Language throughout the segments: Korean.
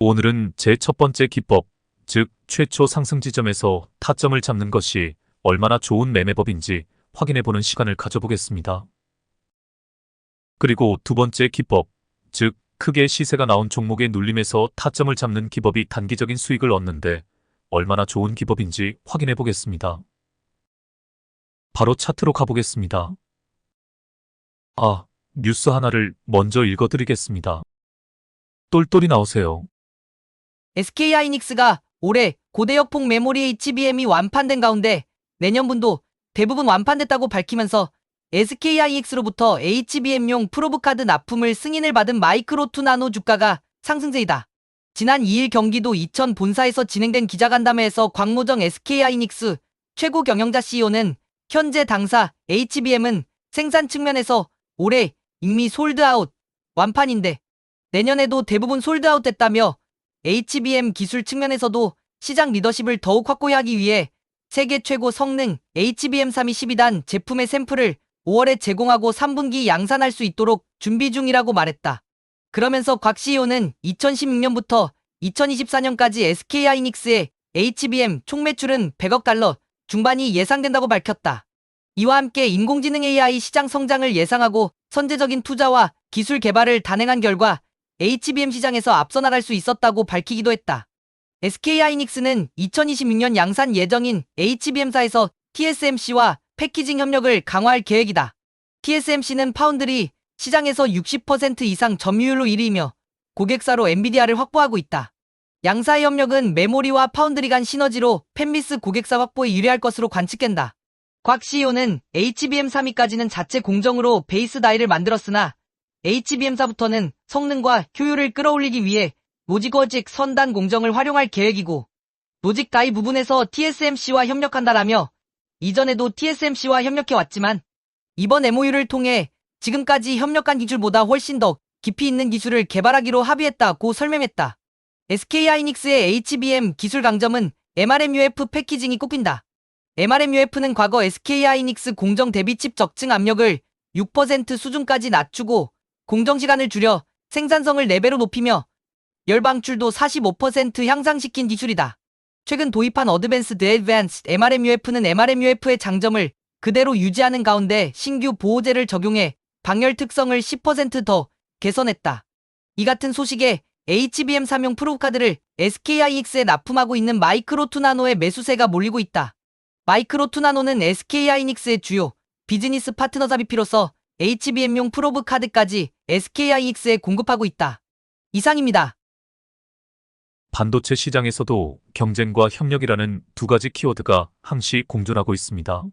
오늘은 제 첫 번째 기법, 즉 최초 상승 지점에서 타점을 잡는 것이 얼마나 좋은 매매법인지 확인해보는 시간을 가져보겠습니다. 그리고 두 번째 기법, 즉 크게 시세가 나온 종목의 눌림에서 타점을 잡는 기법이 단기적인 수익을 얻는데 얼마나 좋은 기법인지 확인해보겠습니다. 바로 차트로 가보겠습니다. 뉴스 하나를 먼저 읽어드리겠습니다. 똘똘이 나오세요. SK하이닉스가 올해 고대역폭 메모리 HBM이 완판된 가운데 내년분도 대부분 완판됐다고 밝히면서 SK하이닉스로부터 HBM용 프로브카드 납품을 승인을 받은 마이크로투나노 주가가 상승세이다. 지난 2일 경기도 이천 본사에서 진행된 기자간담회에서 곽모정 SK하이닉스 최고 경영자 CEO는 현재 당사 HBM은 생산 측면에서 올해 이미 솔드아웃 완판인데 내년에도 대부분 솔드아웃 됐다며 HBM 기술 측면에서도 시장 리더십을 더욱 확고히 하기 위해 세계 최고 성능 HBM3 12단 제품의 샘플을 5월에 제공하고 3분기 양산할 수 있도록 준비 중이라고 말했다. 그러면서 곽 CEO는 2016년부터 2024년까지 SK하이닉스의 HBM 총 매출은 100억 달러 중반이 예상된다고 밝혔다. 이와 함께 인공지능 AI 시장 성장을 예상하고 선제적인 투자와 기술 개발을 단행한 결과 HBM 시장에서 앞서 나갈 수 있었다고 밝히기도 했다. SK하이닉스는 2026년 양산 예정인 HBM사에서 TSMC와 패키징 협력을 강화할 계획이다. TSMC는 파운드리 시장에서 60% 이상 점유율로 1위이며 고객사로 엔비디아를 확보하고 있다. 양사의 협력은 메모리와 파운드리 간 시너지로 팹리스 고객사 확보에 유리할 것으로 관측된다. 곽 CEO는 HBM3위까지는 자체 공정으로 베이스 다이를 만들었으나 HBM4부터는 성능과 효율을 끌어올리기 위해 로직워직 선단 공정을 활용할 계획이고 로직 다이 부분에서 TSMC와 협력한다라며 이전에도 TSMC와 협력해왔지만 이번 MOU를 통해 지금까지 협력한 기술보다 훨씬 더 깊이 있는 기술을 개발하기로 합의했다고 설명했다. SK하이닉스의 HBM 기술 강점은 MRMUF 패키징이 꼽힌다. MRMUF는 과거 SK하이닉스 공정 대비 칩 적층 압력을 6% 수준까지 낮추고 공정시간을 줄여 생산성을 4배로 높이며 열방출도 45% 향상시킨 기술이다. 최근 도입한 어드밴스드 애드밴스드 MRMUF는 MRMUF의 장점을 그대로 유지하는 가운데 신규 보호제를 적용해 방열 특성을 10% 개선했다. 이 같은 소식에 HBM3용 프로브카드를 SK하이닉스에 납품하고 있는 마이크로투나노의 매수세가 몰리고 있다. 마이크로투나노는 SK하이닉스의 주요 비즈니스 파트너 잡이피로서 HBM용 프로브카드까지 SK하이닉스에 공급하고 있다. 이상입니다. 반도체 시장에서도 경쟁과 협력이라는 두 가지 키워드가 항시 공존하고 있습니다.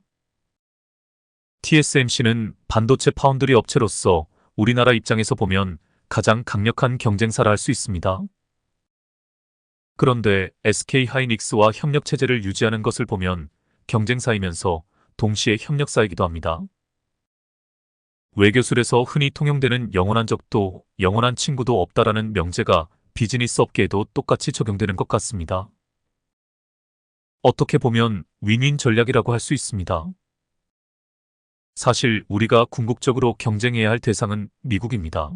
TSMC는 반도체 파운드리 업체로서 우리나라 입장에서 보면 가장 강력한 경쟁사라 할 수 있습니다. 그런데 SK하이닉스와 협력 체제를 유지하는 것을 보면 경쟁사이면서 동시에 협력사이기도 합니다. 외교술에서 흔히 통용되는 영원한 적도 영원한 친구도 없다라는 명제가 비즈니스 업계에도 똑같이 적용되는 것 같습니다. 어떻게 보면 윈윈 전략이라고 할 수 있습니다. 사실 우리가 궁극적으로 경쟁해야 할 대상은 미국입니다.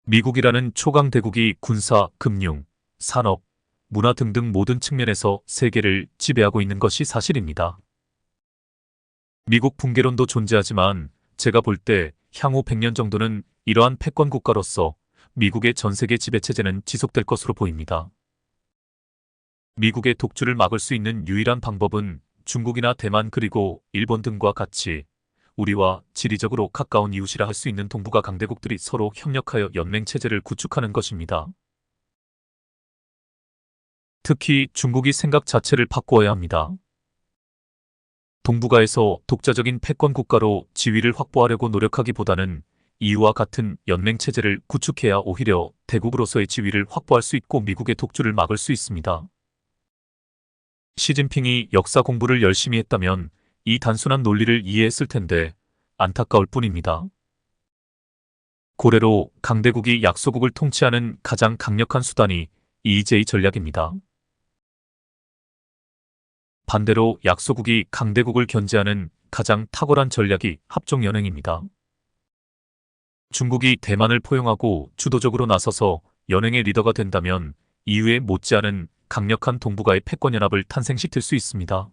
미국이라는 초강대국이 군사, 금융, 산업, 문화 등등 모든 측면에서 세계를 지배하고 있는 것이 사실입니다. 미국 붕괴론도 존재하지만 제가 볼 때 향후 100년 정도는 이러한 패권 국가로서 미국의 전세계 지배체제는 지속될 것으로 보입니다. 미국의 독주를 막을 수 있는 유일한 방법은 중국이나 대만 그리고 일본 등과 같이 우리와 지리적으로 가까운 이웃이라 할 수 있는 동북아 강대국들이 서로 협력하여 연맹체제를 구축하는 것입니다. 특히 중국이 생각 자체를 바꾸어야 합니다. 동북아에서 독자적인 패권 국가로 지위를 확보하려고 노력하기보다는 EU와 같은 연맹체제를 구축해야 오히려 대국으로서의 지위를 확보할 수 있고 미국의 독주를 막을 수 있습니다. 시진핑이 역사 공부를 열심히 했다면 이 단순한 논리를 이해했을 텐데 안타까울 뿐입니다. 고래로 강대국이 약소국을 통치하는 가장 강력한 수단이 EJ 전략입니다. 반대로 약소국이 강대국을 견제하는 가장 탁월한 전략이 합종연행입니다. 중국이 대만을 포용하고 주도적으로 나서서 연행의 리더가 된다면 이후에 못지않은 강력한 동북아의 패권연합을 탄생시킬 수 있습니다.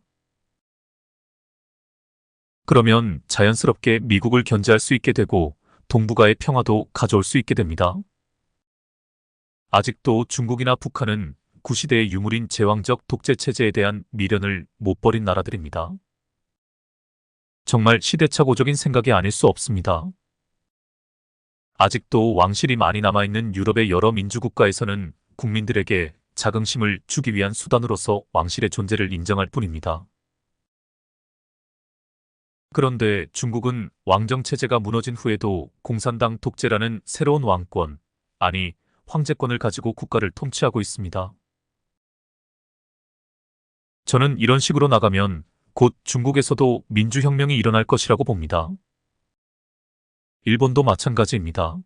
그러면 자연스럽게 미국을 견제할 수 있게 되고 동북아의 평화도 가져올 수 있게 됩니다. 아직도 중국이나 북한은 구시대의 유물인 제왕적 독재 체제에 대한 미련을 못 버린 나라들입니다. 정말 시대착오적인 생각이 아닐 수 없습니다. 아직도 왕실이 많이 남아있는 유럽의 여러 민주국가에서는 국민들에게 자긍심을 주기 위한 수단으로서 왕실의 존재를 인정할 뿐입니다. 그런데 중국은 왕정체제가 무너진 후에도 공산당 독재라는 새로운 왕권, 아니 황제권을 가지고 국가를 통치하고 있습니다. 저는 이런 식으로 나가면 곧 중국에서도 민주혁명이 일어날 것이라고 봅니다. 일본도 마찬가지입니다.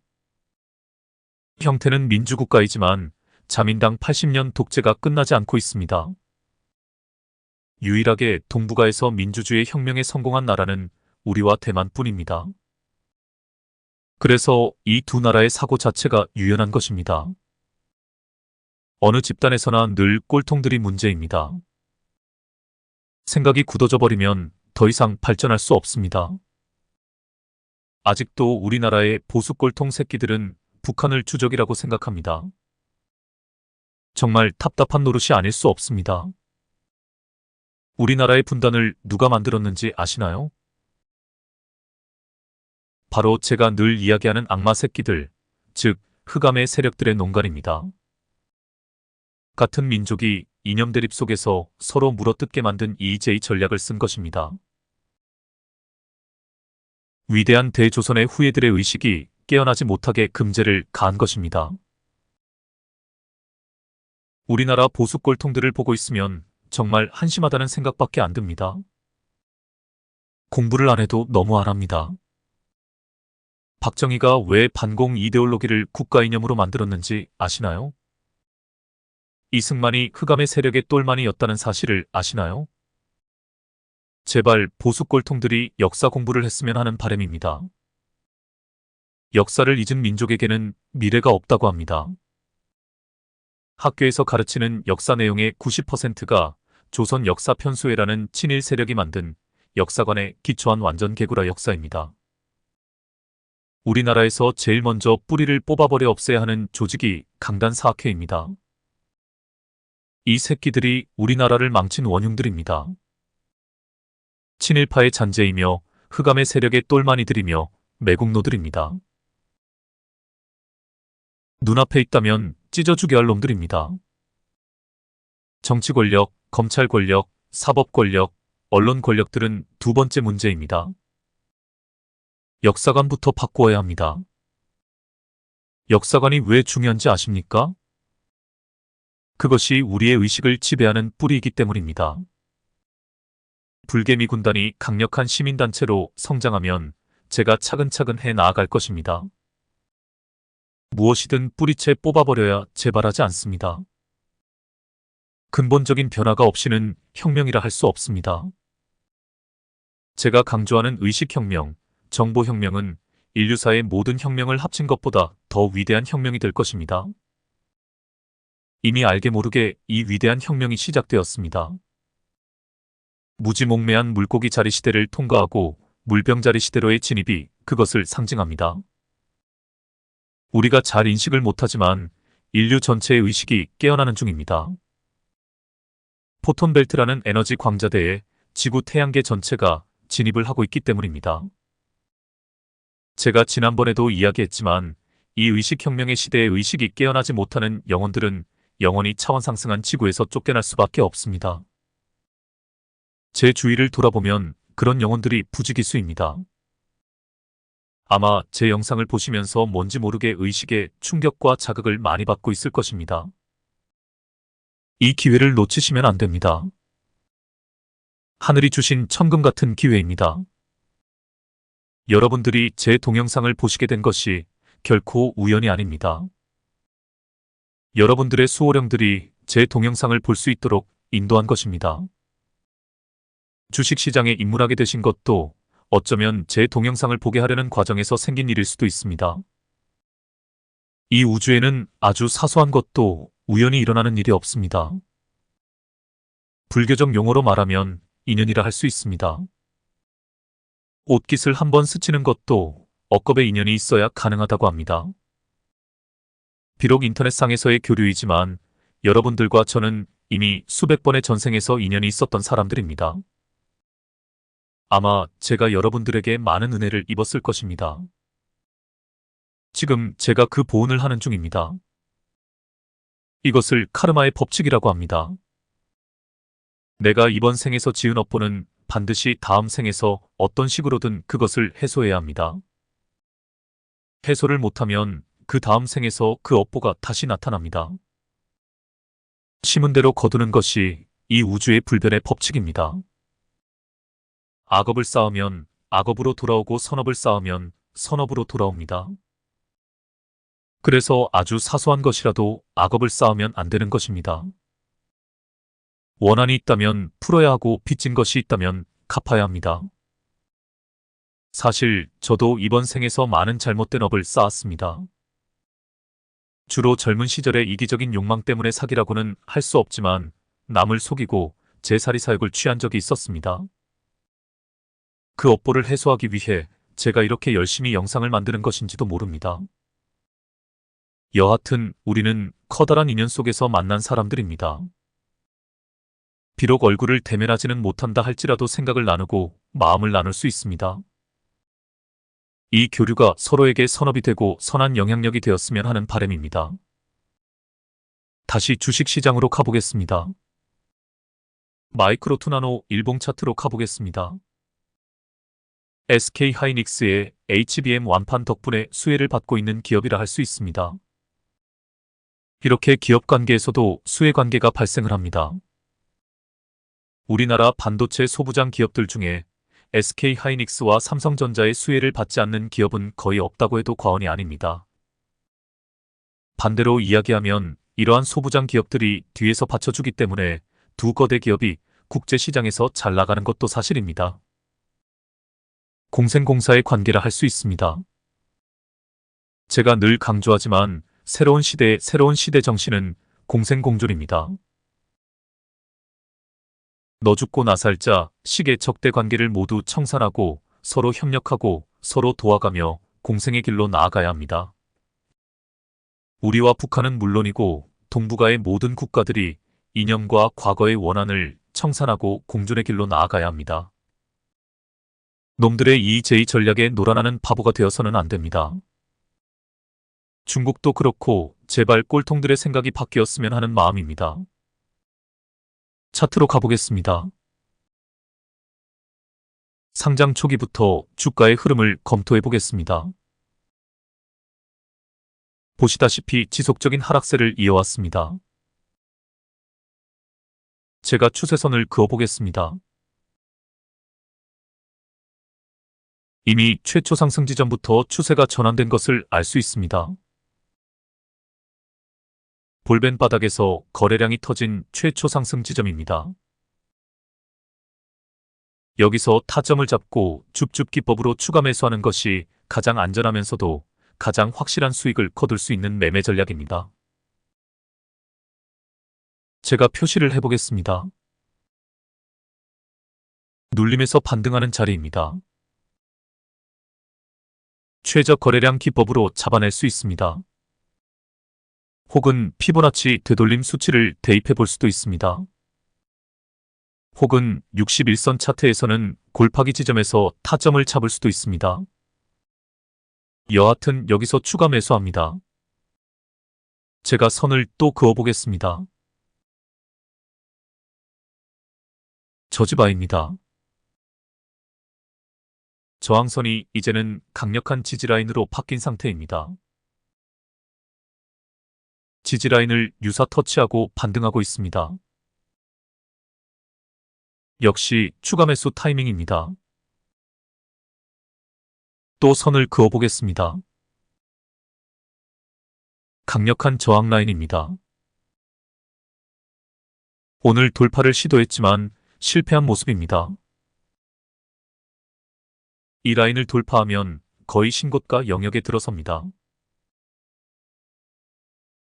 형태는 민주국가이지만 자민당 80년 독재가 끝나지 않고 있습니다. 유일하게 동북아에서 민주주의 혁명에 성공한 나라는 우리와 대만뿐입니다. 그래서 이 두 나라의 사고 자체가 유연한 것입니다. 어느 집단에서나 늘 꼴통들이 문제입니다. 생각이 굳어져 버리면 더 이상 발전할 수 없습니다. 아직도 우리나라의 보수 꼴통 새끼들은 북한을 주적이라고 생각합니다. 정말 답답한 노릇이 아닐 수 없습니다. 우리나라의 분단을 누가 만들었는지 아시나요? 바로 제가 늘 이야기하는 악마 새끼들, 즉 흑암의 세력들의 농간입니다. 같은 민족이 이념 대립 속에서 서로 물어뜯게 만든 EJ 전략을 쓴 것입니다. 위대한 대조선의 후예들의 의식이 깨어나지 못하게 금제를 가한 것입니다. 우리나라 보수 꼴통들을 보고 있으면 정말 한심하다는 생각밖에 안 듭니다. 공부를 안 해도 너무 안 합니다. 박정희가 왜 반공 이데올로기를 국가 이념으로 만들었는지 아시나요? 이승만이 흑암의 세력의 똘마니였다는 사실을 아시나요? 제발 보수 꼴통들이 역사 공부를 했으면 하는 바람입니다. 역사를 잊은 민족에게는 미래가 없다고 합니다. 학교에서 가르치는 역사 내용의 90%가 조선 역사 편수회라는 친일 세력이 만든 역사관에 기초한 완전 개구라 역사입니다. 우리나라에서 제일 먼저 뿌리를 뽑아버려 없애야 하는 조직이 강단사학회입니다. 이 새끼들이 우리나라를 망친 원흉들입니다. 친일파의 잔재이며 흑암의 세력의 똘마니들이며 매국노들입니다. 눈앞에 있다면 찢어주게 할 놈들입니다. 정치 권력, 검찰 권력, 사법 권력, 언론 권력들은 두 번째 문제입니다. 역사관부터 바꾸어야 합니다. 역사관이 왜 중요한지 아십니까? 그것이 우리의 의식을 지배하는 뿌리이기 때문입니다. 불개미 군단이 강력한 시민단체로 성장하면 제가 차근차근 해 나아갈 것입니다. 무엇이든 뿌리채 뽑아버려야 재발하지 않습니다. 근본적인 변화가 없이는 혁명이라 할 수 없습니다. 제가 강조하는 의식혁명, 정보혁명은 인류사의 모든 혁명을 합친 것보다 더 위대한 혁명이 될 것입니다. 이미 알게 모르게 이 위대한 혁명이 시작되었습니다. 무지몽매한 물고기 자리 시대를 통과하고 물병 자리 시대로의 진입이 그것을 상징합니다. 우리가 잘 인식을 못하지만 인류 전체의 의식이 깨어나는 중입니다. 포톤벨트라는 에너지 광자대에 지구 태양계 전체가 진입을 하고 있기 때문입니다. 제가 지난번에도 이야기했지만 이 의식혁명의 시대에 의식이 깨어나지 못하는 영혼들은 영원히 차원 상승한 지구에서 쫓겨날 수밖에 없습니다. 제 주위를 돌아보면 그런 영혼들이 부지기수입니다. 아마 제 영상을 보시면서 뭔지 모르게 의식의 충격과 자극을 많이 받고 있을 것입니다. 이 기회를 놓치시면 안 됩니다. 하늘이 주신 천금 같은 기회입니다. 여러분들이 제 동영상을 보시게 된 것이 결코 우연이 아닙니다. 여러분들의 수호령들이 제 동영상을 볼 수 있도록 인도한 것입니다. 주식시장에 입문하게 되신 것도 어쩌면 제 동영상을 보게 하려는 과정에서 생긴 일일 수도 있습니다. 이 우주에는 아주 사소한 것도 우연히 일어나는 일이 없습니다. 불교적 용어로 말하면 인연이라 할 수 있습니다. 옷깃을 한번 스치는 것도 억겁의 인연이 있어야 가능하다고 합니다. 비록 인터넷상에서의 교류이지만 여러분들과 저는 이미 수백 번의 전생에서 인연이 있었던 사람들입니다. 아마 제가 여러분들에게 많은 은혜를 입었을 것입니다. 지금 제가 그 보은을 하는 중입니다. 이것을 카르마의 법칙이라고 합니다. 내가 이번 생에서 지은 업보는 반드시 다음 생에서 어떤 식으로든 그것을 해소해야 합니다. 해소를 못하면 그 다음 생에서 그 업보가 다시 나타납니다. 심은 대로 거두는 것이 이 우주의 불변의 법칙입니다. 악업을 쌓으면 악업으로 돌아오고 선업을 쌓으면 선업으로 돌아옵니다. 그래서 아주 사소한 것이라도 악업을 쌓으면 안 되는 것입니다. 원한이 있다면 풀어야 하고 빚진 것이 있다면 갚아야 합니다. 사실 저도 이번 생에서 많은 잘못된 업을 쌓았습니다. 주로 젊은 시절의 이기적인 욕망 때문에 사기라고는 할 수 없지만 남을 속이고 제 사리사욕을 취한 적이 있었습니다. 그 업보를 해소하기 위해 제가 이렇게 열심히 영상을 만드는 것인지도 모릅니다. 여하튼 우리는 커다란 인연 속에서 만난 사람들입니다. 비록 얼굴을 대면하지는 못한다 할지라도 생각을 나누고 마음을 나눌 수 있습니다. 이 교류가 서로에게 선업이 되고 선한 영향력이 되었으면 하는 바람입니다. 다시 주식시장으로 가보겠습니다. 마이크로 투나노 일봉 차트로 가보겠습니다. SK하이닉스의 HBM 완판 덕분에 수혜를 받고 있는 기업이라 할 수 있습니다. 이렇게 기업 관계에서도 수혜 관계가 발생을 합니다. 우리나라 반도체 소부장 기업들 중에 SK하이닉스와 삼성전자의 수혜를 받지 않는 기업은 거의 없다고 해도 과언이 아닙니다. 반대로 이야기하면 이러한 소부장 기업들이 뒤에서 받쳐주기 때문에 두 거대 기업이 국제시장에서 잘 나가는 것도 사실입니다. 공생공사의 관계라 할 수 있습니다. 제가 늘 강조하지만 새로운 시대의 새로운 시대 정신은 공생공존입니다. 너 죽고 나 살자 식의 적대 관계를 모두 청산하고 서로 협력하고 서로 도와가며 공생의 길로 나아가야 합니다. 우리와 북한은 물론이고 동북아의 모든 국가들이 이념과 과거의 원한을 청산하고 공존의 길로 나아가야 합니다. 놈들의 EJ 전략에 놀아나는 바보가 되어서는 안 됩니다. 중국도 그렇고 제발 꼴통들의 생각이 바뀌었으면 하는 마음입니다. 차트로 가보겠습니다. 상장 초기부터 주가의 흐름을 검토해 보겠습니다. 보시다시피 지속적인 하락세를 이어왔습니다. 제가 추세선을 그어보겠습니다. 이미 최초 상승 지점부터 추세가 전환된 것을 알 수 있습니다. 볼벤 바닥에서 거래량이 터진 최초 상승 지점입니다. 여기서 타점을 잡고 줍줍 기법으로 추가 매수하는 것이 가장 안전하면서도 가장 확실한 수익을 거둘 수 있는 매매 전략입니다. 제가 표시를 해보겠습니다. 눌림에서 반등하는 자리입니다. 최저 거래량 기법으로 잡아낼 수 있습니다. 혹은 피보나치 되돌림 수치를 대입해 볼 수도 있습니다. 혹은 61선 차트에서는 골파기 지점에서 타점을 잡을 수도 있습니다. 여하튼 여기서 추가 매수합니다. 제가 선을 또 그어보겠습니다. 저지바입니다. 저항선이 이제는 강력한 지지라인으로 바뀐 상태입니다. 지지라인을 유사 터치하고 반등하고 있습니다. 역시 추가 매수 타이밍입니다. 또 선을 그어보겠습니다. 강력한 저항 라인입니다. 오늘 돌파를 시도했지만 실패한 모습입니다. 이 라인을 돌파하면 거의 신고가 영역에 들어섭니다.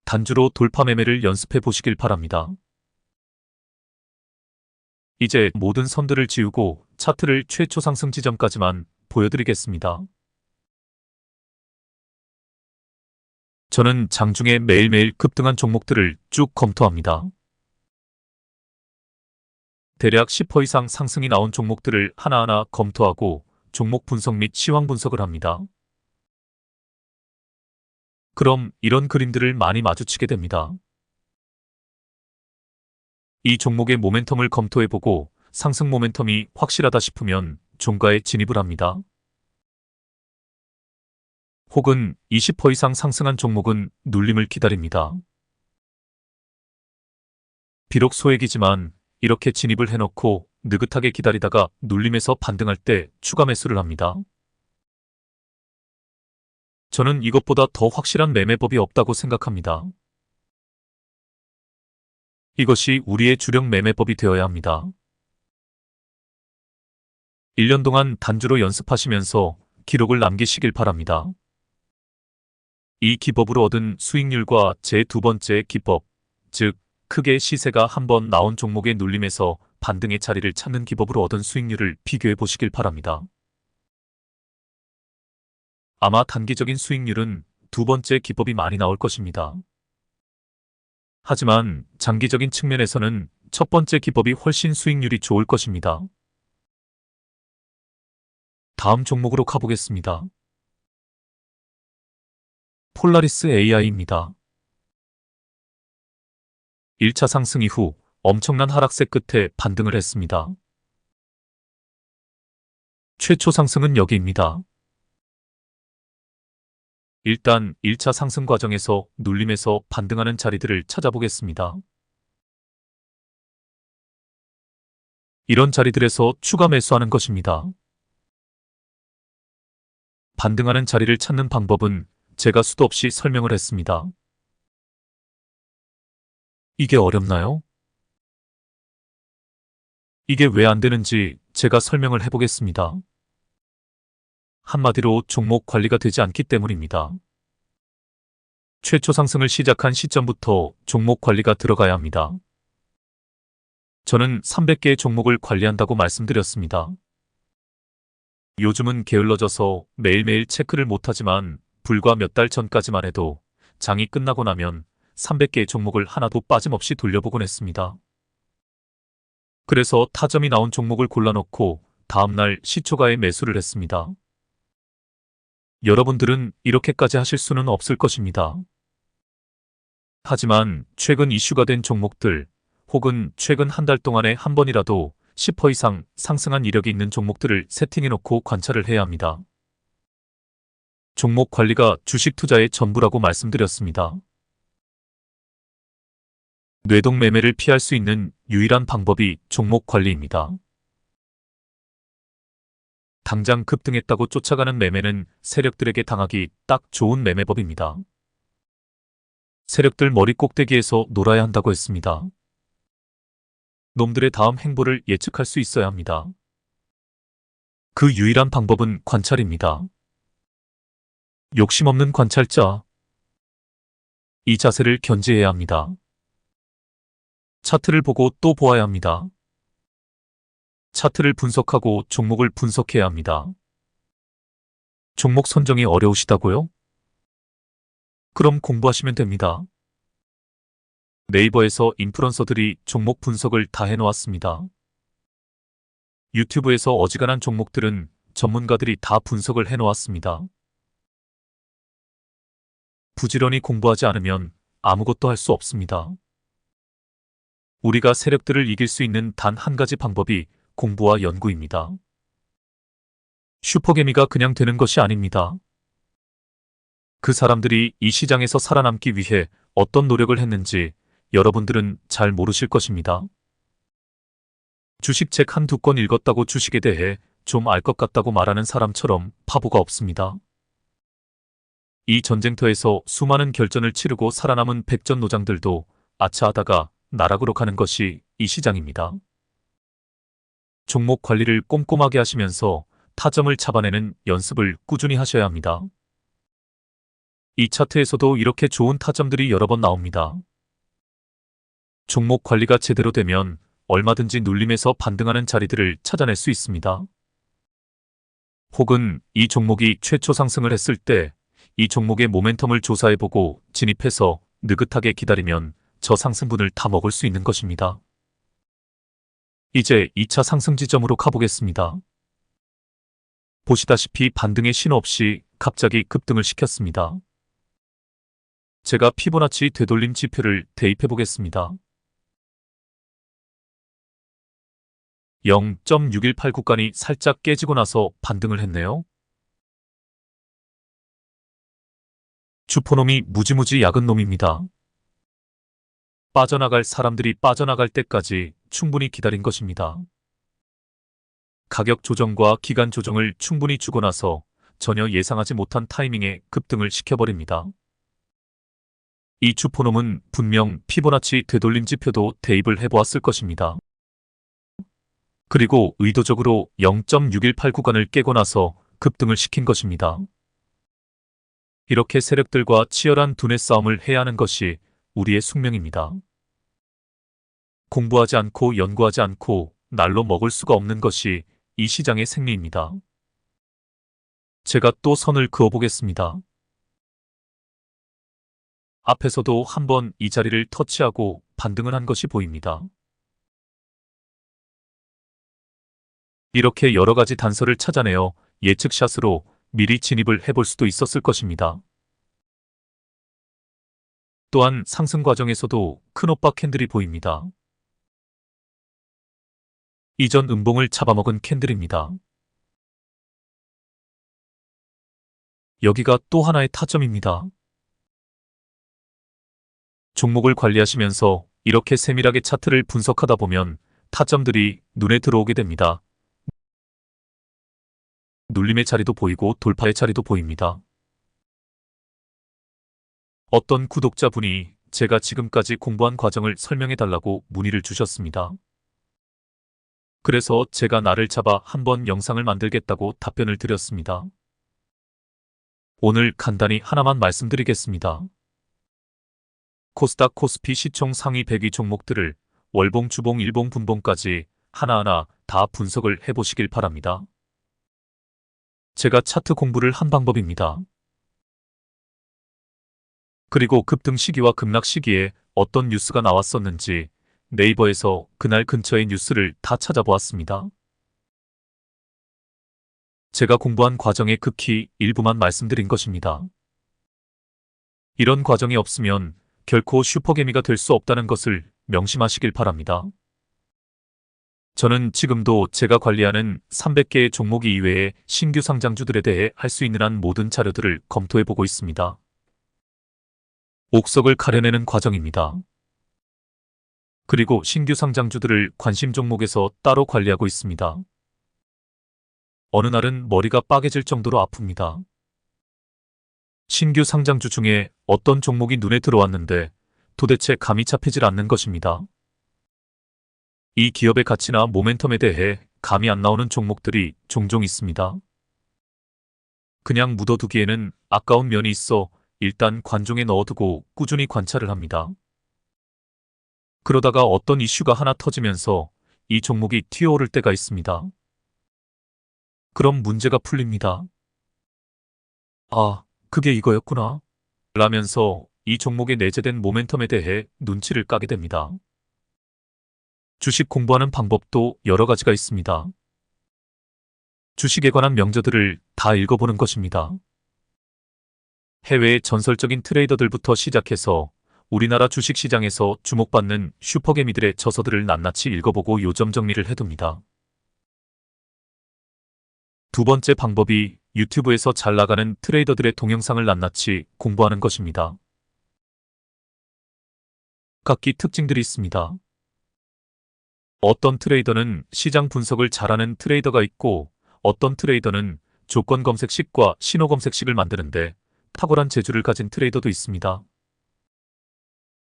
단주로 돌파 매매를 연습해 보시길 바랍니다. 이제 모든 선들을 지우고 차트를 최초 상승 지점까지만 보여드리겠습니다. 저는 장중에 매일매일 급등한 종목들을 쭉 검토합니다. 대략 10% 이상 상승이 나온 종목들을 하나하나 검토하고 종목 분석 및 시황 분석을 합니다. 그럼 이런 그림들을 많이 마주치게 됩니다. 이 종목의 모멘텀을 검토해보고 상승 모멘텀이 확실하다 싶으면 종가에 진입을 합니다. 혹은 20% 이상 상승한 종목은 눌림을 기다립니다. 비록 소액이지만 이렇게 진입을 해놓고 느긋하게 기다리다가 눌림에서 반등할 때 추가 매수를 합니다. 저는 이것보다 더 확실한 매매법이 없다고 생각합니다. 이것이 우리의 주력 매매법이 되어야 합니다. 1년 동안 단주로 연습하시면서 기록을 남기시길 바랍니다. 이 기법으로 얻은 수익률과 제 두 번째 기법, 즉 크게 시세가 한번 나온 종목의 눌림에서 반등의 자리를 찾는 기법으로 얻은 수익률을 비교해 보시길 바랍니다. 아마 단기적인 수익률은 두 번째 기법이 많이 나올 것입니다. 하지만 장기적인 측면에서는 첫 번째 기법이 훨씬 수익률이 좋을 것입니다. 다음 종목으로 가보겠습니다. 폴라리스 AI입니다. 1차 상승 이후 엄청난 하락세 끝에 반등을 했습니다. 최초 상승은 여기입니다. 일단 1차 상승 과정에서 눌림에서 반등하는 자리들을 찾아보겠습니다. 이런 자리들에서 추가 매수하는 것입니다. 반등하는 자리를 찾는 방법은 제가 수도 없이 설명을 했습니다. 이게 어렵나요? 이게 왜 안 되는지 제가 설명을 해보겠습니다. 한마디로 종목 관리가 되지 않기 때문입니다. 최초 상승을 시작한 시점부터 종목 관리가 들어가야 합니다. 저는 300개의 종목을 관리한다고 말씀드렸습니다. 요즘은 게을러져서 매일매일 체크를 못하지만 불과 몇 달 전까지만 해도 장이 끝나고 나면 300개의 종목을 하나도 빠짐없이 돌려보곤 했습니다. 그래서 타점이 나온 종목을 골라놓고 다음날 시초가에 매수를 했습니다. 여러분들은 이렇게까지 하실 수는 없을 것입니다. 하지만 최근 이슈가 된 종목들 혹은 최근 한 달 동안에 한 번이라도 10% 이상 상승한 이력이 있는 종목들을 세팅해놓고 관찰을 해야 합니다. 종목 관리가 주식 투자의 전부라고 말씀드렸습니다. 뇌동 매매를 피할 수 있는 유일한 방법이 종목 관리입니다. 당장 급등했다고 쫓아가는 매매는 세력들에게 당하기 딱 좋은 매매법입니다. 세력들 머리 꼭대기에서 놀아야 한다고 했습니다. 놈들의 다음 행보를 예측할 수 있어야 합니다. 그 유일한 방법은 관찰입니다. 욕심 없는 관찰자. 이 자세를 견지해야 합니다. 차트를 보고 또 보아야 합니다. 차트를 분석하고 종목을 분석해야 합니다. 종목 선정이 어려우시다고요? 그럼 공부하시면 됩니다. 네이버에서 인플루언서들이 종목 분석을 다 해놓았습니다. 유튜브에서 어지간한 종목들은 전문가들이 다 분석을 해놓았습니다. 부지런히 공부하지 않으면 아무것도 할 수 없습니다. 우리가 세력들을 이길 수 있는 단 한 가지 방법이 공부와 연구입니다. 슈퍼개미가 그냥 되는 것이 아닙니다. 그 사람들이 이 시장에서 살아남기 위해 어떤 노력을 했는지 여러분들은 잘 모르실 것입니다. 주식책 한두 권 읽었다고 주식에 대해 좀 알 것 같다고 말하는 사람처럼 바보가 없습니다. 이 전쟁터에서 수많은 결전을 치르고 살아남은 백전노장들도 아차하다가 나락으로 가는 것이 이 시장입니다. 종목 관리를 꼼꼼하게 하시면서 타점을 잡아내는 연습을 꾸준히 하셔야 합니다. 이 차트에서도 이렇게 좋은 타점들이 여러 번 나옵니다. 종목 관리가 제대로 되면 얼마든지 눌림에서 반등하는 자리들을 찾아낼 수 있습니다. 혹은 이 종목이 최초 상승을 했을 때 이 종목의 모멘텀을 조사해보고 진입해서 느긋하게 기다리면 저 상승분을 다 먹을 수 있는 것입니다. 이제 2차 상승 지점으로 가보겠습니다. 보시다시피 반등의 신호 없이 갑자기 급등을 시켰습니다. 제가 피보나치 되돌림 지표를 대입해 보겠습니다. 0.618 구간이 살짝 깨지고 나서 반등을 했네요. 주포놈이 무지무지 약은 놈입니다. 빠져나갈 사람들이 빠져나갈 때까지 충분히 기다린 것입니다. 가격 조정과 기간 조정을 충분히 주고 나서 전혀 예상하지 못한 타이밍에 급등을 시켜버립니다. 이 주포놈은 분명 피보나치 되돌림 지표도 대입을 해보았을 것입니다. 그리고 의도적으로 0.618 구간을 깨고 나서 급등을 시킨 것입니다. 이렇게 세력들과 치열한 두뇌 싸움을 해야 하는 것이 우리의 숙명입니다. 공부하지 않고 연구하지 않고 날로 먹을 수가 없는 것이 이 시장의 생리입니다. 제가 또 선을 그어보겠습니다. 앞에서도 한번 이 자리를 터치하고 반등을 한 것이 보입니다. 이렇게 여러 가지 단서를 찾아내어 예측샷으로 미리 진입을 해볼 수도 있었을 것입니다. 또한 상승 과정에서도 큰오빠 캔들이 보입니다. 이전 음봉을 잡아먹은 캔들입니다. 여기가 또 하나의 타점입니다. 종목을 관리하시면서 이렇게 세밀하게 차트를 분석하다 보면 타점들이 눈에 들어오게 됩니다. 눌림의 자리도 보이고 돌파의 자리도 보입니다. 어떤 구독자분이 제가 지금까지 공부한 과정을 설명해달라고 문의를 주셨습니다. 그래서 제가 날을 잡아 한번 영상을 만들겠다고 답변을 드렸습니다. 오늘 간단히 하나만 말씀드리겠습니다. 코스닥 코스피 시총 상위 100위 종목들을 월봉, 주봉, 일봉, 분봉까지 하나하나 다 분석을 해보시길 바랍니다. 제가 차트 공부를 한 방법입니다. 그리고 급등 시기와 급락 시기에 어떤 뉴스가 나왔었는지 네이버에서 그날 근처의 뉴스를 다 찾아보았습니다. 제가 공부한 과정의 극히 일부만 말씀드린 것입니다. 이런 과정이 없으면 결코 슈퍼개미가 될 수 없다는 것을 명심하시길 바랍니다. 저는 지금도 제가 관리하는 300개의 종목 이외의 신규 상장주들에 대해 할 수 있는 한 모든 자료들을 검토해보고 있습니다. 옥석을 가려내는 과정입니다. 그리고 신규 상장주들을 관심 종목에서 따로 관리하고 있습니다. 어느 날은 머리가 빠개질 정도로 아픕니다. 신규 상장주 중에 어떤 종목이 눈에 들어왔는데 도대체 감이 잡히질 않는 것입니다. 이 기업의 가치나 모멘텀에 대해 감이 안 나오는 종목들이 종종 있습니다. 그냥 묻어두기에는 아까운 면이 있어 일단 관종에 넣어두고 꾸준히 관찰을 합니다. 그러다가 어떤 이슈가 하나 터지면서 이 종목이 튀어오를 때가 있습니다. 그럼 문제가 풀립니다. 아, 그게 이거였구나. 라면서 이 종목에 내재된 모멘텀에 대해 눈치를 까게 됩니다. 주식 공부하는 방법도 여러 가지가 있습니다. 주식에 관한 명저들을 다 읽어보는 것입니다. 해외의 전설적인 트레이더들부터 시작해서 우리나라 주식시장에서 주목받는 슈퍼개미들의 저서들을 낱낱이 읽어보고 요점 정리를 해둡니다. 두 번째 방법이 유튜브에서 잘 나가는 트레이더들의 동영상을 낱낱이 공부하는 것입니다. 각기 특징들이 있습니다. 어떤 트레이더는 시장 분석을 잘하는 트레이더가 있고 어떤 트레이더는 조건 검색식과 신호 검색식을 만드는데 탁월한 재주를 가진 트레이더도 있습니다.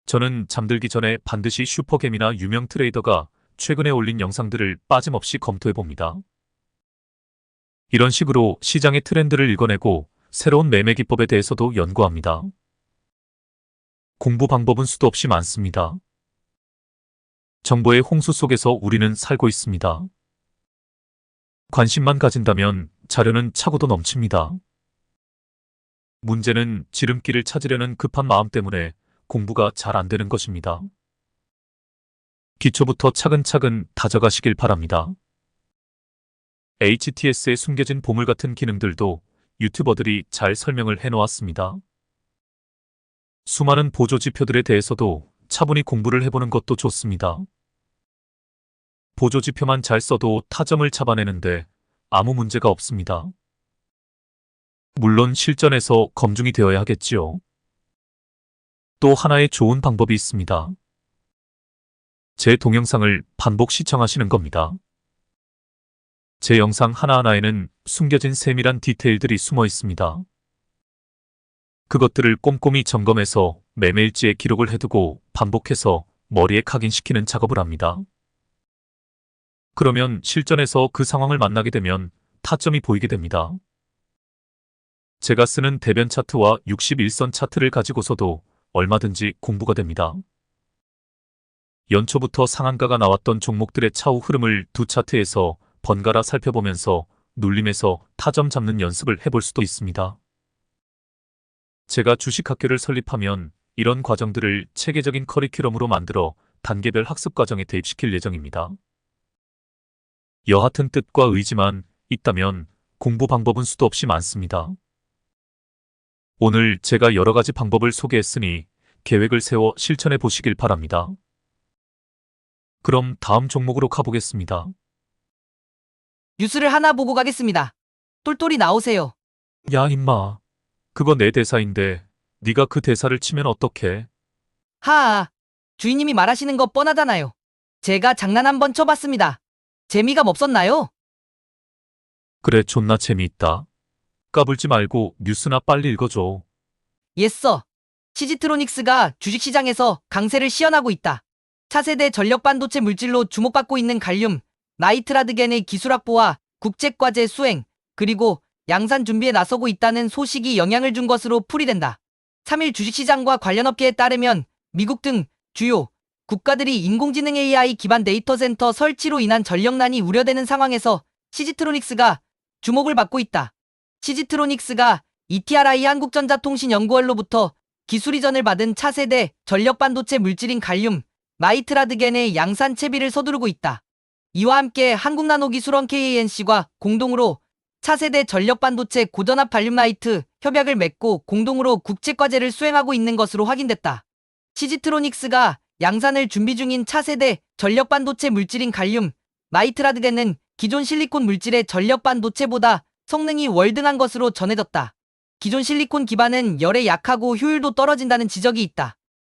저는 잠들기 전에 반드시 슈퍼개미나 유명 트레이더가 최근에 올린 영상들을 빠짐없이 검토해봅니다. 이런 식으로 시장의 트렌드를 읽어내고 새로운 매매 기법에 대해서도 연구합니다. 공부 방법은 수도 없이 많습니다. 정보의 홍수 속에서 우리는 살고 있습니다. 관심만 가진다면 자료는 차고도 넘칩니다. 문제는 지름길을 찾으려는 급한 마음 때문에 공부가 잘 안 되는 것입니다. 기초부터 차근차근 다져가시길 바랍니다. HTS의 숨겨진 보물 같은 기능들도 유튜버들이 잘 설명을 해놓았습니다. 수많은 보조 지표들에 대해서도 차분히 공부를 해보는 것도 좋습니다. 보조 지표만 잘 써도 타점을 잡아내는데 아무 문제가 없습니다. 물론 실전에서 검증이 되어야 하겠지요. 또 하나의 좋은 방법이 있습니다. 제 동영상을 반복 시청하시는 겁니다. 제 영상 하나하나에는 숨겨진 세밀한 디테일들이 숨어 있습니다. 그것들을 꼼꼼히 점검해서 매매일지에 기록을 해두고 반복해서 머리에 각인시키는 작업을 합니다. 그러면 실전에서 그 상황을 만나게 되면 타점이 보이게 됩니다. 제가 쓰는 대변 차트와 61선 차트를 가지고서도 얼마든지 공부가 됩니다. 연초부터 상한가가 나왔던 종목들의 차후 흐름을 두 차트에서 번갈아 살펴보면서 눌림에서 타점 잡는 연습을 해볼 수도 있습니다. 제가 주식학교를 설립하면 이런 과정들을 체계적인 커리큘럼으로 만들어 단계별 학습 과정에 대입시킬 예정입니다. 여하튼 뜻과 의지만 있다면 공부 방법은 수도 없이 많습니다. 오늘 제가 여러 가지 방법을 소개했으니 계획을 세워 실천해 보시길 바랍니다. 그럼 다음 종목으로 가보겠습니다. 뉴스를 하나 보고 가겠습니다. 똘똘이 나오세요. 야 임마, 그거 내 대사인데 네가 그 대사를 치면 어떡해? 하하, 주인님이 말하시는 거 뻔하잖아요. 제가 장난 한번 쳐봤습니다. 재미가 없었나요? 그래 존나 재미있다. 까불지 말고 뉴스나 빨리 읽어줘. 예써. 시지트로닉스가 주식시장에서 강세를 시연하고 있다. 차세대 전력 반도체 물질로 주목받고 있는 갈륨, 나이트라드겐의 기술 확보와 국제과제 수행, 그리고 양산 준비에 나서고 있다는 소식이 영향을 준 것으로 풀이된다. 3일 주식시장과 관련 업계에 따르면 미국 등 주요 국가들이 인공지능 AI 기반 데이터 센터 설치로 인한 전력난이 우려되는 상황에서 시지트로닉스가 주목을 받고 있다. 시지트로닉스가 ETRI 한국전자통신연구원로부터 기술 이전을 받은 차세대 전력 반도체 물질인 갈륨, 나이트라드겐의 양산 채비를 서두르고 있다. 이와 함께 한국나노기술원 KANC과 공동으로 차세대 전력 반도체 고전압 갈륨 나이트 협약을 맺고 공동으로 국제과제를 수행하고 있는 것으로 확인됐다. 시지트로닉스가 양산을 준비 중인 차세대 전력 반도체 물질인 갈륨, 나이트라드겐은 기존 실리콘 물질의 전력 반도체보다 성능이 월등한 것으로 전해졌다. 기존 실리콘 기반은 열에 약하고 효율도 떨어진다는 지적이 있다.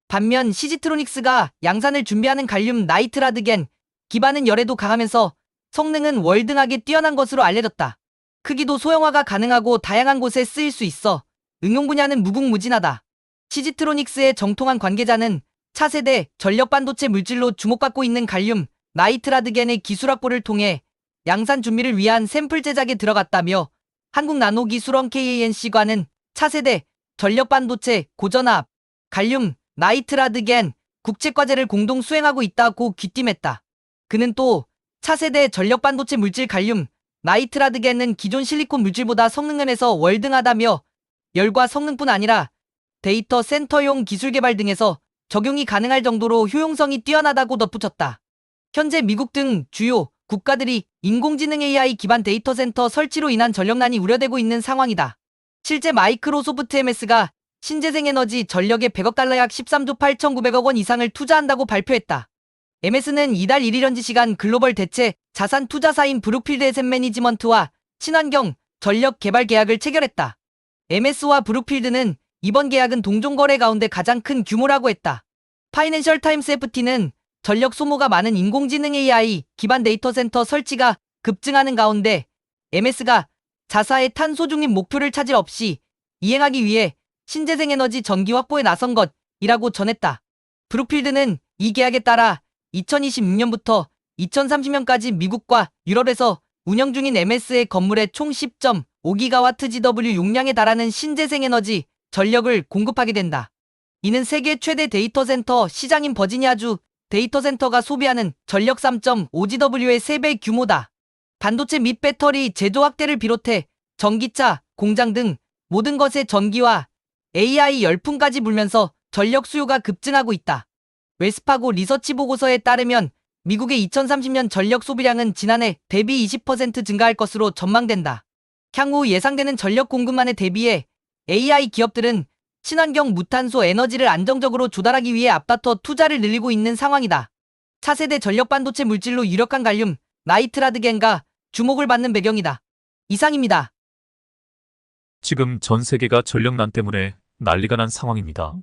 반면 시지트로닉스가 양산을 준비하는 갈륨 나이트라드겐 기반은 열에도 강하면서 성능은 월등하게 뛰어난 것으로 알려졌다. 크기도 소형화가 가능하고 다양한 곳에 쓰일 수 있어 응용 분야는 무궁무진하다. 시지트로닉스의 정통한 관계자는 차세대 전력 반도체 물질로 주목받고 있는 갈륨, 나이트라드겐의 기술 확보를 통해 양산 준비를 위한 샘플 제작에 들어갔다며 한국나노기술원 KANC과는 차세대 전력 반도체 고전압 갈륨, 나이트라드겐 국제과제를 공동 수행하고 있다고 귀띔했다. 그는 또 차세대 전력 반도체 물질 갈륨, 나이트라드겐은 기존 실리콘 물질보다 성능면에서 월등하다며 열과 성능뿐 아니라 데이터 센터용 기술 개발 등에서 적용이 가능할 정도로 효용성이 뛰어나다고 덧붙였다. 현재 미국 등 주요 국가들이 인공지능 AI 기반 데이터 센터 설치로 인한 전력난이 우려되고 있는 상황이다. 실제 마이크로소프트 MS가 신재생에너지 전력에 100억 달러 약 13조 8,900억 원 이상을 투자한다고 발표했다. MS는 이달 1일 현지 시간 글로벌 대체 자산 투자사인 브룩필드 에셋 매니지먼트와 친환경 전력 개발 계약을 체결했다. MS와 브룩필드는 이번 계약은 동종 거래 가운데 가장 큰 규모라고 했다. 파이낸셜 타임스 FT는 전력 소모가 많은 인공지능 AI 기반 데이터 센터 설치가 급증하는 가운데 MS가 자사의 탄소 중립 목표를 차질 없이 이행하기 위해 신재생에너지 전기 확보에 나선 것이라고 전했다. 브룩필드는 이 계약에 따라 2026년부터 2030년까지 미국과 유럽에서 운영 중인 MS의 건물의 총 5기가와트 GW 용량에 달하는 신재생에너지 전력을 공급하게 된다. 이는 세계 최대 데이터 센터 시장인 버지니아주 데이터 센터가 소비하는 전력 3.5GW의 3배 규모다. 반도체 및 배터리 제조 확대를 비롯해 전기차, 공장 등 모든 것에 전기와 AI 열풍까지 불면서 전력 수요가 급증하고 있다. 웰스파고 리서치 보고서에 따르면 미국의 2030년 전력 소비량은 지난해 대비 20% 증가할 것으로 전망된다. 향후 예상되는 전력 공급만에 대비해 AI 기업들은 친환경 무탄소 에너지를 안정적으로 조달하기 위해 앞다퉈 투자를 늘리고 있는 상황이다. 차세대 전력 반도체 물질로 유력한 갈륨, 나이트라드겐가 주목을 받는 배경이다. 이상입니다. 지금 전 세계가 전력난 때문에 난리가 난 상황입니다.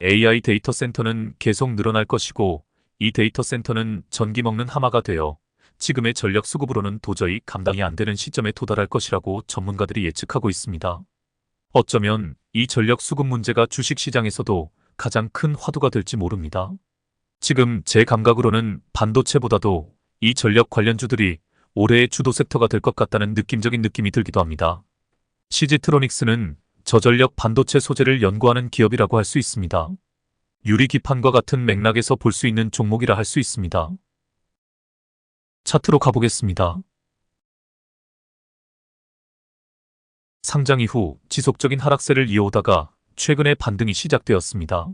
AI 데이터 센터는 계속 늘어날 것이고 이 데이터 센터는 전기 먹는 하마가 되어 지금의 전력 수급으로는 도저히 감당이 안 되는 시점에 도달할 것이라고 전문가들이 예측하고 있습니다. 어쩌면 이 전력 수급 문제가 주식시장에서도 가장 큰 화두가 될지 모릅니다. 지금 제 감각으로는 반도체보다도 이 전력 관련주들이 올해의 주도 섹터가 될 것 같다는 느낌적인 느낌이 들기도 합니다. CG트로닉스는 저전력 반도체 소재를 연구하는 기업이라고 할 수 있습니다. 유리기판과 같은 맥락에서 볼 수 있는 종목이라 할 수 있습니다. 차트로 가보겠습니다. 상장 이후 지속적인 하락세를 이어오다가 최근에 반등이 시작되었습니다.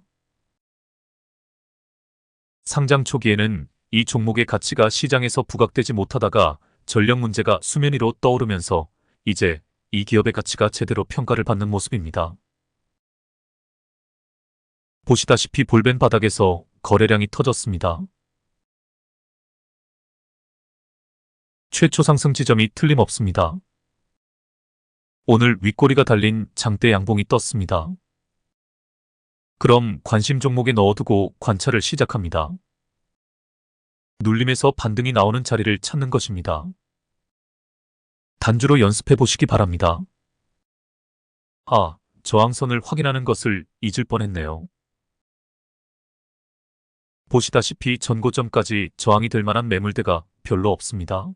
상장 초기에는 이 종목의 가치가 시장에서 부각되지 못하다가 전력 문제가 수면 위로 떠오르면서 이제 이 기업의 가치가 제대로 평가를 받는 모습입니다. 보시다시피 볼벤 바닥에서 거래량이 터졌습니다. 최초 상승 지점이 틀림없습니다. 오늘 윗꼬리가 달린 장대 양봉이 떴습니다. 그럼 관심 종목에 넣어두고 관찰을 시작합니다. 눌림에서 반등이 나오는 자리를 찾는 것입니다. 단주로 연습해 보시기 바랍니다. 저항선을 확인하는 것을 잊을 뻔했네요. 보시다시피 전고점까지 저항이 될 만한 매물대가 별로 없습니다.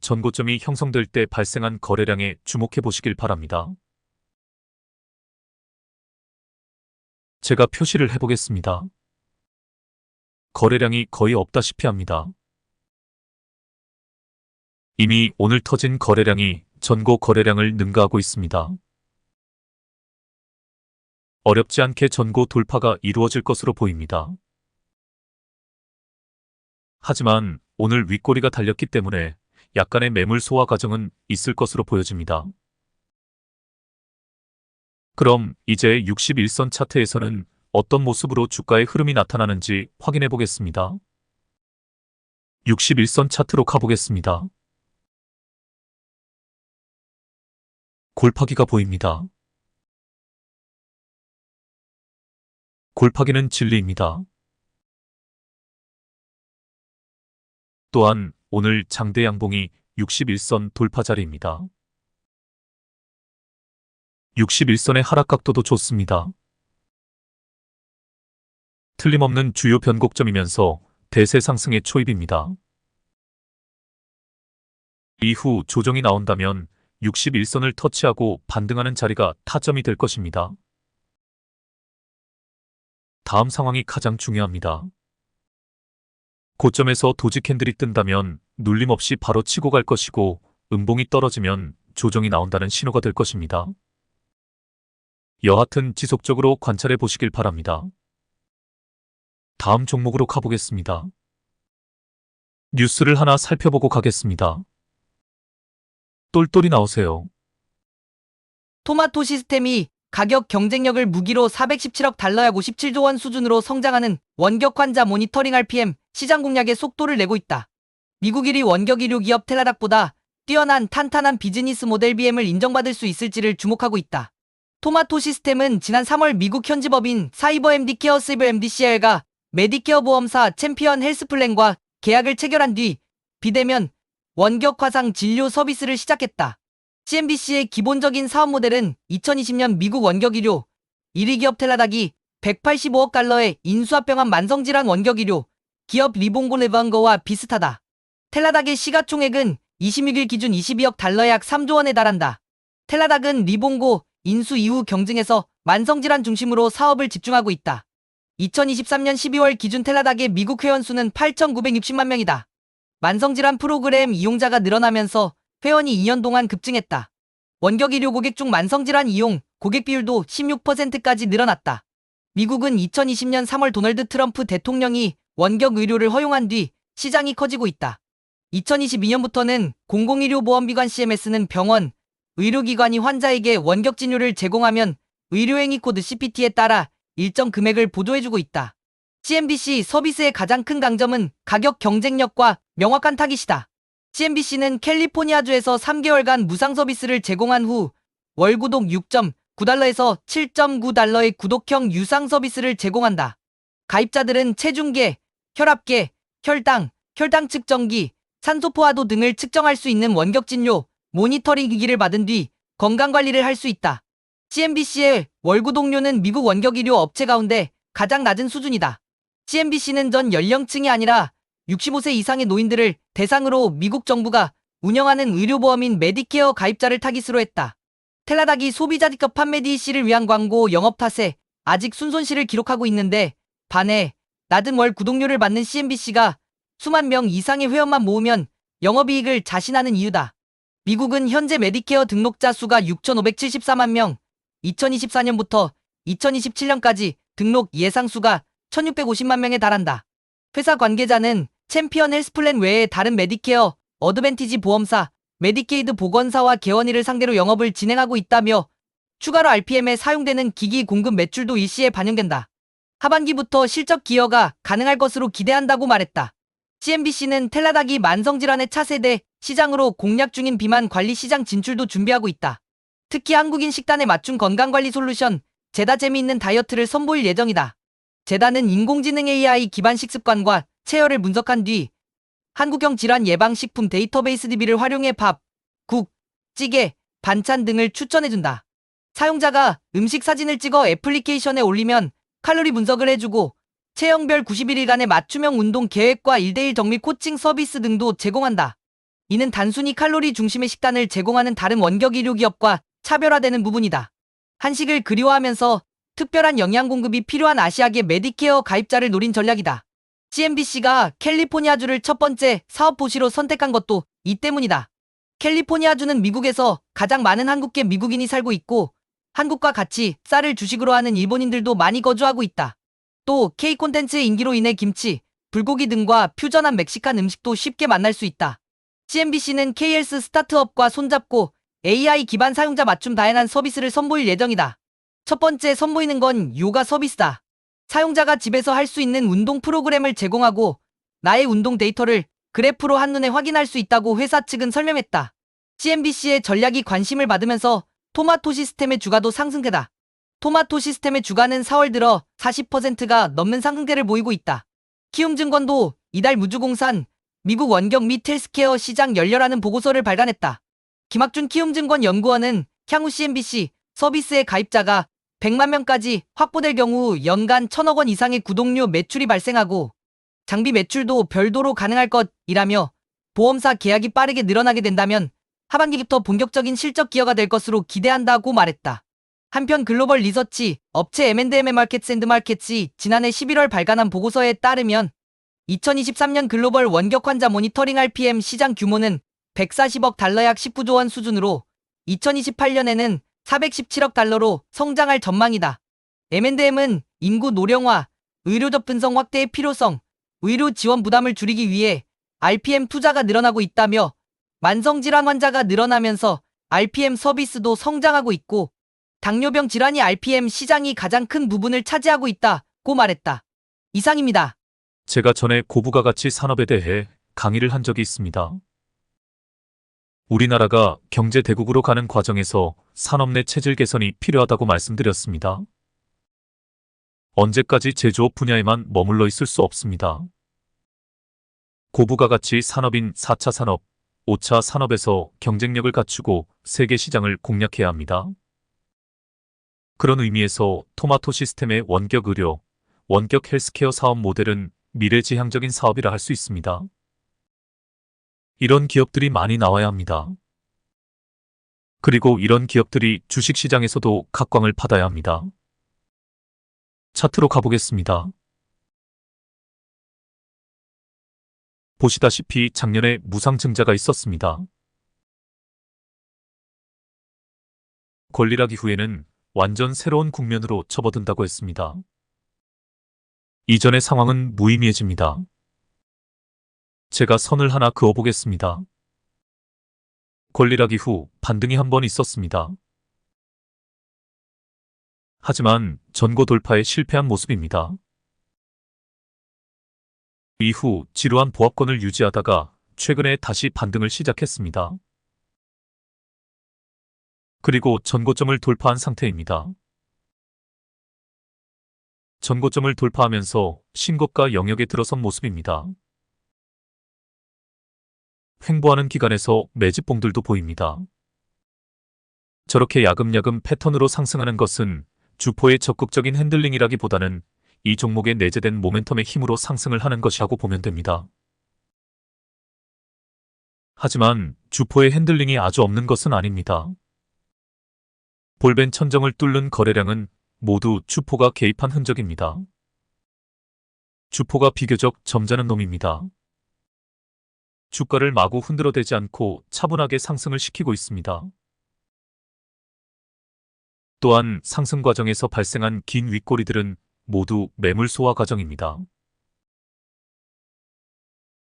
전고점이 형성될 때 발생한 거래량에 주목해 보시길 바랍니다. 제가 표시를 해보겠습니다. 거래량이 거의 없다시피 합니다. 이미 오늘 터진 거래량이 전고 거래량을 능가하고 있습니다. 어렵지 않게 전고 돌파가 이루어질 것으로 보입니다. 하지만 오늘 윗꼬리가 달렸기 때문에 약간의 매물 소화 과정은 있을 것으로 보여집니다. 그럼 이제 61선 차트에서는 어떤 모습으로 주가의 흐름이 나타나는지 확인해 보겠습니다. 61선 차트로 가보겠습니다. 골파기가 보입니다. 골파기는 진리입니다. 또한 오늘 장대 양봉이 61선 돌파 자리입니다. 61선의 하락 각도도 좋습니다. 틀림없는 주요 변곡점이면서 대세 상승의 초입입니다. 이후 조정이 나온다면 61선을 터치하고 반등하는 자리가 타점이 될 것입니다. 다음 상황이 가장 중요합니다. 고점에서 도지 캔들이 뜬다면 눌림 없이 바로 치고 갈 것이고 음봉이 떨어지면 조정이 나온다는 신호가 될 것입니다. 여하튼 지속적으로 관찰해 보시길 바랍니다. 다음 종목으로 가보겠습니다. 뉴스를 하나 살펴보고 가겠습니다. 똘똘이 나오세요. 토마토 시스템이 가격 경쟁력을 무기로 417억 달러약 57조 원 수준으로 성장하는 원격 환자 모니터링 RPM 시장 공략에 속도를 내고 있다. 미국 1위 원격 의료 기업 텔라닥보다 뛰어난 탄탄한 비즈니스 모델 BM을 인정받을 수 있을지를 주목하고 있다. 토마토 시스템은 지난 3월 미국 현지 법인 사이버 MD케어 시브 MDCL과 메디케어 보험사 챔피언 헬스플랜과 계약을 체결한 뒤 비대면 원격 화상 진료 서비스를 시작했다. CNBC의 기본적인 사업 모델은 2020년 미국 원격 의료 1위 기업 텔라닥이 185억 달러의 인수합병한 만성질환 원격 의료 기업 리봉고 레반거와 비슷하다. 텔라닥의 시가총액은 26일 기준 22억 달러 약 3조 원에 달한다. 텔라닥은 리본고 인수 이후 경쟁에서 만성질환 중심으로 사업을 집중하고 있다. 2023년 12월 기준 텔라닥의 미국 회원수는 8,960만 명이다. 만성질환 프로그램 이용자가 늘어나면서 회원이 2년 동안 급증했다. 원격 의료 고객 중 만성질환 이용 고객 비율도 16%까지 늘어났다. 미국은 2020년 3월 도널드 트럼프 대통령이 원격 의료를 허용한 뒤 시장이 커지고 있다. 2022년부터는 공공의료보험기관 CMS는 병원, 의료기관이 환자에게 원격 진료를 제공하면 의료행위 코드 CPT에 따라 일정 금액을 보조해주고 있다. CNBC 서비스의 가장 큰 강점은 가격 경쟁력과 명확한 타깃이다. CNBC는 캘리포니아주에서 3개월간 무상 서비스를 제공한 후 월 구독 6.9달러에서 7.9달러의 구독형 유상 서비스를 제공한다. 가입자들은 체중계, 혈압계, 혈당, 혈당 측정기, 산소 포화도 등을 측정할 수 있는 원격 진료, 모니터링 기기를 받은 뒤 건강관리를 할 수 있다. CNBC의 월 구독료는 미국 원격 의료 업체 가운데 가장 낮은 수준이다. CNBC는 전 연령층이 아니라 65세 이상의 노인들을 대상으로 미국 정부가 운영하는 의료보험인 메디케어 가입자를 타깃으로 했다. 텔라닥이 소비자 직접 판매 DC를 위한 광고 영업 탓에 아직 순손실을 기록하고 있는데 반해 낮은 월 구독료를 받는 CNBC가 수만 명 이상의 회원만 모으면 영업이익을 자신하는 이유다. 미국은 현재 메디케어 등록자 수가 6,574만 명, 2024년부터 2027년까지 등록 예상 수가 1,650만 명에 달한다. 회사 관계자는 챔피언 헬스플랜 외에 다른 메디케어, 어드밴티지 보험사, 메디케이드 보건사와 개원이를 상대로 영업을 진행하고 있다며 추가로 RPM에 사용되는 기기 공급 매출도 일시에 반영된다. 하반기부터 실적 기여가 가능할 것으로 기대한다고 말했다. CNBC는 텔라닥이 만성질환의 차세대 시장으로 공략 중인 비만 관리 시장 진출도 준비하고 있다. 특히 한국인 식단에 맞춘 건강관리 솔루션 제다 재미있는 다이어트를 선보일 예정이다. 제다는 인공지능 AI 기반 식습관과 체열을 분석한 뒤 한국형 질환 예방식품 데이터베이스 DB를 활용해 밥, 국, 찌개, 반찬 등을 추천해준다. 사용자가 음식 사진을 찍어 애플리케이션에 올리면 칼로리 분석을 해주고 체형별 91일간의 맞춤형 운동 계획과 1대1 정밀 코칭 서비스 등도 제공한다. 이는 단순히 칼로리 중심의 식단을 제공하는 다른 원격 의료 기업과 차별화되는 부분이다. 한식을 그리워하면서 특별한 영양 공급이 필요한 아시아계 메디케어 가입자를 노린 전략이다. CNBC가 캘리포니아주를 첫 번째 사업 도시로 선택한 것도 이 때문이다. 캘리포니아주는 미국에서 가장 많은 한국계 미국인이 살고 있고 한국과 같이 쌀을 주식으로 하는 일본인들도 많이 거주하고 있다. 또 K 콘텐츠의 인기로 인해 김치, 불고기 등과 퓨전한 멕시칸 음식도 쉽게 만날 수 있다. CNBC는 KLS 스타트업과 손잡고 AI 기반 사용자 맞춤 다양한 서비스를 선보일 예정이다. 첫 번째 선보이는 건 요가 서비스다. 사용자가 집에서 할 수 있는 운동 프로그램을 제공하고 나의 운동 데이터를 그래프로 한눈에 확인할 수 있다고 회사 측은 설명했다. CNBC의 전략이 관심을 받으면서 토마토 시스템의 주가도 상승세다. 토마토 시스템의 주가는 4월 들어 40%가 넘는 상승세를 보이고 있다. 키움증권도 이달 무주공산 미국 원격 및 헬스케어 시장 열려라는 보고서를 발간했다. 김학준 키움증권 연구원은 향후 CNBC 서비스의 가입자가 100만 명까지 확보될 경우 연간 1,000억 원 이상의 구독료 매출이 발생하고 장비 매출도 별도로 가능할 것이라며 보험사 계약이 빠르게 늘어나게 된다면 하반기부터 본격적인 실적 기여가 될 것으로 기대한다고 말했다. 한편 글로벌 리서치 업체 M&M 마켓샌드마켓이 지난해 11월 발간한 보고서에 따르면 2023년 글로벌 원격 환자 모니터링 RPM 시장 규모는 140억 달러 약 19조 원 수준으로 2028년에는 417억 달러로 성장할 전망이다. M&M은 인구 노령화, 의료 접근성 확대의 필요성, 의료 지원 부담을 줄이기 위해 RPM 투자가 늘어나고 있다며 만성질환 환자가 늘어나면서 RPM 서비스도 성장하고 있고 당뇨병 질환이 RPM 시장이 가장 큰 부분을 차지하고 있다고 말했다. 이상입니다. 제가 전에 고부가 가치 산업에 대해 강의를 한 적이 있습니다. 우리나라가 경제 대국으로 가는 과정에서 산업 내 체질 개선이 필요하다고 말씀드렸습니다. 언제까지 제조업 분야에만 머물러 있을 수 없습니다. 고부가 가치 산업인 4차 산업, 5차 산업에서 경쟁력을 갖추고 세계 시장을 공략해야 합니다. 그런 의미에서 토마토 시스템의 원격 의료, 원격 헬스케어 사업 모델은 미래지향적인 사업이라 할 수 있습니다. 이런 기업들이 많이 나와야 합니다. 그리고 이런 기업들이 주식시장에서도 각광을 받아야 합니다. 차트로 가보겠습니다. 보시다시피 작년에 무상증자가 있었습니다. 권리락 이후에는 완전 새로운 국면으로 접어든다고 했습니다. 이전의 상황은 무의미해집니다. 제가 선을 하나 그어보겠습니다. 권리락 이후 반등이 한 번 있었습니다. 하지만 전고 돌파에 실패한 모습입니다. 이후 지루한 보합권을 유지하다가 최근에 다시 반등을 시작했습니다. 그리고 전고점을 돌파한 상태입니다. 전고점을 돌파하면서 신고가 영역에 들어선 모습입니다. 횡보하는 기간에서 매집봉들도 보입니다. 저렇게 야금야금 패턴으로 상승하는 것은 주포의 적극적인 핸들링이라기보다는 이 종목에 내재된 모멘텀의 힘으로 상승을 하는 것이라고 보면 됩니다. 하지만 주포의 핸들링이 아주 없는 것은 아닙니다. 볼벤 천정을 뚫는 거래량은 모두 주포가 개입한 흔적입니다. 주포가 비교적 점잖은 놈입니다. 주가를 마구 흔들어대지 않고 차분하게 상승을 시키고 있습니다. 또한 상승 과정에서 발생한 긴 윗꼬리들은 모두 매물 소화 과정입니다.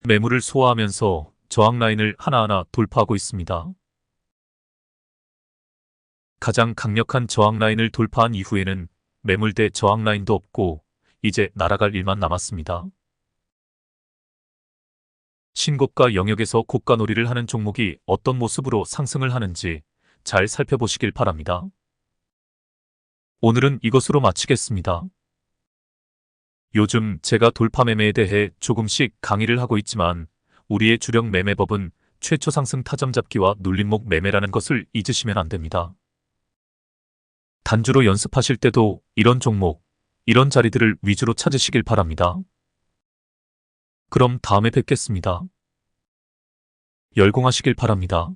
매물을 소화하면서 저항 라인을 하나하나 돌파하고 있습니다. 가장 강력한 저항 라인을 돌파한 이후에는 매물대 저항 라인도 없고 이제 날아갈 일만 남았습니다. 신고가 영역에서 고가놀이를 하는 종목이 어떤 모습으로 상승을 하는지 잘 살펴보시길 바랍니다. 오늘은 이것으로 마치겠습니다. 요즘 제가 돌파 매매에 대해 조금씩 강의를 하고 있지만 우리의 주력 매매법은 최초 상승 타점 잡기와 눌림목 매매라는 것을 잊으시면 안 됩니다. 단주로 연습하실 때도 이런 종목, 이런 자리들을 위주로 찾으시길 바랍니다. 그럼 다음에 뵙겠습니다. 열공하시길 바랍니다.